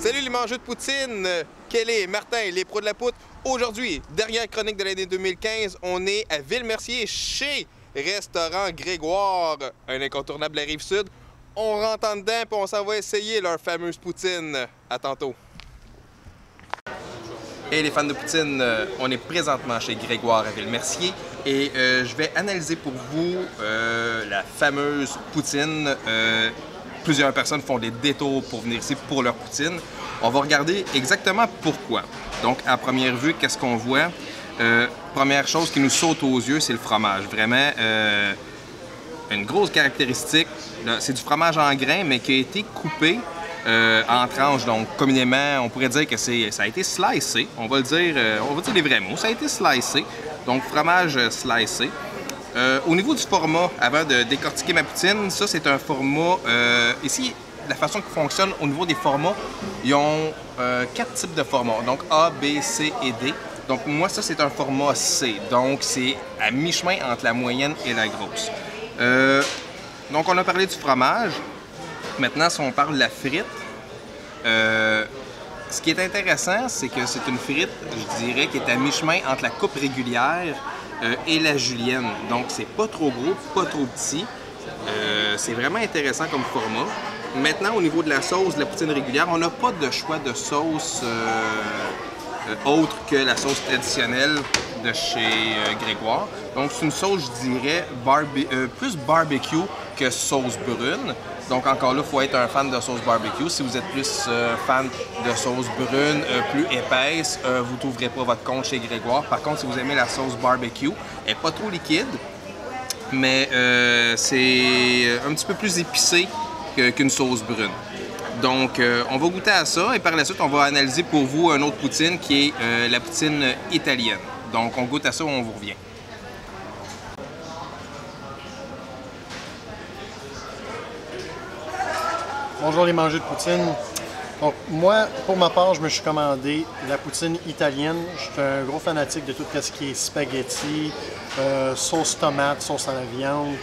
Salut les mangeux de poutine! Kelly, Martin, les pros de la poutre. Aujourd'hui, dernière chronique de l'année 2015, on est à Ville-Mercier chez Restaurant Grégoire, un incontournable de la Rive-Sud. On rentre en dedans et on s'en va essayer leur fameuse poutine. À tantôt. Et les fans de poutine, on est présentement chez Grégoire à Ville-Mercier et je vais analyser pour vous la fameuse poutine. Plusieurs personnes font des détours pour venir ici pour leur poutine. On va regarder exactement pourquoi. Donc, à première vue, qu'est-ce qu'on voit? Première chose qui nous saute aux yeux, c'est le fromage. Vraiment, une grosse caractéristique, c'est du fromage en grains, mais qui a été coupé en tranches. Donc, communément, on pourrait dire que ça a été slicé. On va dire les vrais mots. Ça a été slicé. Donc, fromage slicé. Au niveau du format, avant de décortiquer ma poutine, ça c'est un format, ici, la façon qu'il fonctionne au niveau des formats, ils ont 4 types de formats, donc A, B, C et D. Donc moi, ça c'est un format C, donc c'est à mi-chemin entre la moyenne et la grosse. Donc on a parlé du fromage. Maintenant, si on parle de la frite, ce qui est intéressant, c'est que c'est une frite, je dirais, qui est à mi-chemin entre la coupe régulière et la julienne. Donc, c'est pas trop gros, pas trop petit. C'est vraiment intéressant comme format. Maintenant, au niveau de la sauce de la poutine régulière, on n'a pas de choix de sauce autre que la sauce traditionnelle de chez Grégoire. Donc, c'est une sauce, je dirais, plus barbecue que sauce brune. Donc, encore là, il faut être un fan de sauce barbecue. Si vous êtes plus fan de sauce brune, plus épaisse, vous ne trouverez pas votre compte chez Grégoire. Par contre, si vous aimez la sauce barbecue, elle n'est pas trop liquide, mais c'est un petit peu plus épicé qu'une sauce brune. Donc, on va goûter à ça et par la suite, on va analyser pour vous une autre poutine qui est la poutine italienne. Donc, on goûte à ça et on vous revient. Bonjour les mangeux de poutine. Donc moi, pour ma part, je me suis commandé la poutine italienne. Je suis un gros fanatique de tout ce qui est spaghetti, sauce tomate, sauce à la viande.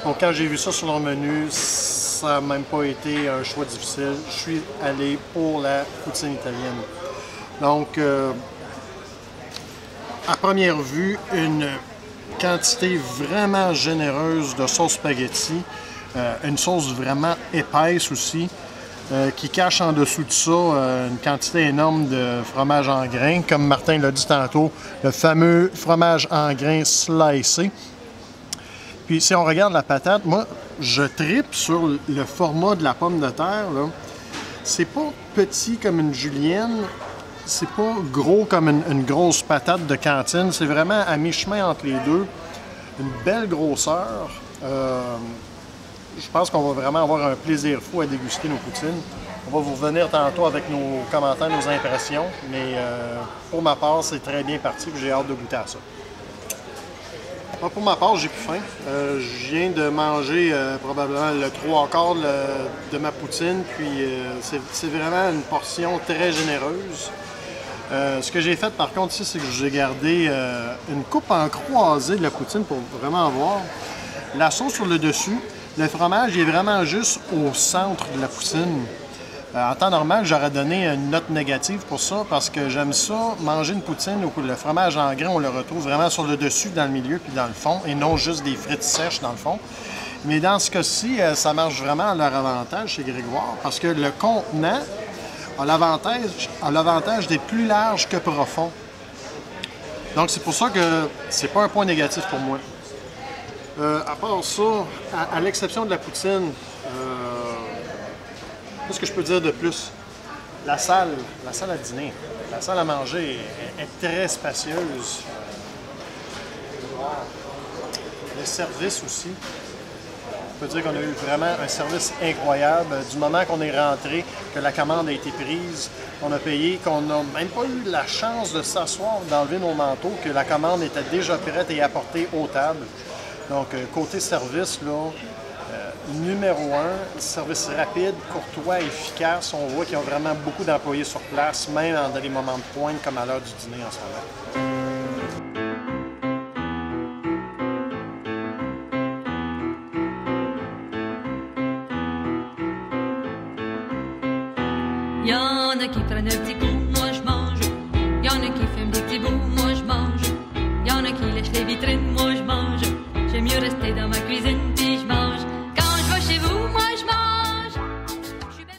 Donc quand j'ai vu ça sur leur menu, ça n'a même pas été un choix difficile. Je suis allé pour la poutine italienne. Donc, à première vue, une quantité vraiment généreuse de sauce spaghetti. Une sauce vraiment épaisse aussi, qui cache en dessous de ça une quantité énorme de fromage en grains. Comme Martin l'a dit tantôt, le fameux fromage en grains slicé. Puis si on regarde la patate, moi, je tripe sur le format de la pomme de terre. C'est pas petit comme une julienne, c'est pas gros comme une grosse patate de cantine. C'est vraiment à mi-chemin entre les deux. Une belle grosseur. Je pense qu'on va vraiment avoir un plaisir fou à déguster nos poutines. On va vous revenir tantôt avec nos commentaires, nos impressions, mais pour ma part, c'est très bien parti et j'ai hâte de goûter à ça. Alors, pour ma part, j'ai plus faim. Je viens de manger probablement le 3/4 de ma poutine, puis c'est vraiment une portion très généreuse. Ce que j'ai fait par contre ici, c'est que j'ai gardé une coupe en croisée de la poutine pour vraiment voir. La sauce sur le dessus. Le fromage est vraiment juste au centre de la poutine. En temps normal, j'aurais donné une note négative pour ça parce que j'aime ça, manger une poutine où le fromage en grains, on le retrouve vraiment sur le dessus, dans le milieu puis dans le fond, et non juste des frites sèches dans le fond. Mais dans ce cas-ci, ça marche vraiment à leur avantage chez Grégoire parce que le contenant a l'avantage d'être plus large que profond. Donc c'est pour ça que c'est pas un point négatif pour moi. À part ça, à l'exception de la poutine, qu'est-ce que je peux dire de plus? La salle à dîner, la salle à manger est très spacieuse. Le service aussi. On peut dire qu'on a eu vraiment un service incroyable. Du moment qu'on est rentré, que la commande a été prise, qu'on a payé, qu'on n'a même pas eu la chance de s'asseoir, d'enlever nos manteaux, que la commande était déjà prête et apportée aux tables. Donc, côté service, là, numéro 1, service rapide, courtois, efficace. On voit qu'il y a vraiment beaucoup d'employés sur place, même dans les moments de pointe, comme à l'heure du dîner en ce moment. Y en a qui prennent un petit coup, moi je mange. Y en a qui fument des petits bouts, moi je mange. Y en a qui lèchent les vitrines, moi je mange. J'aime mieux rester dans ma cuisine.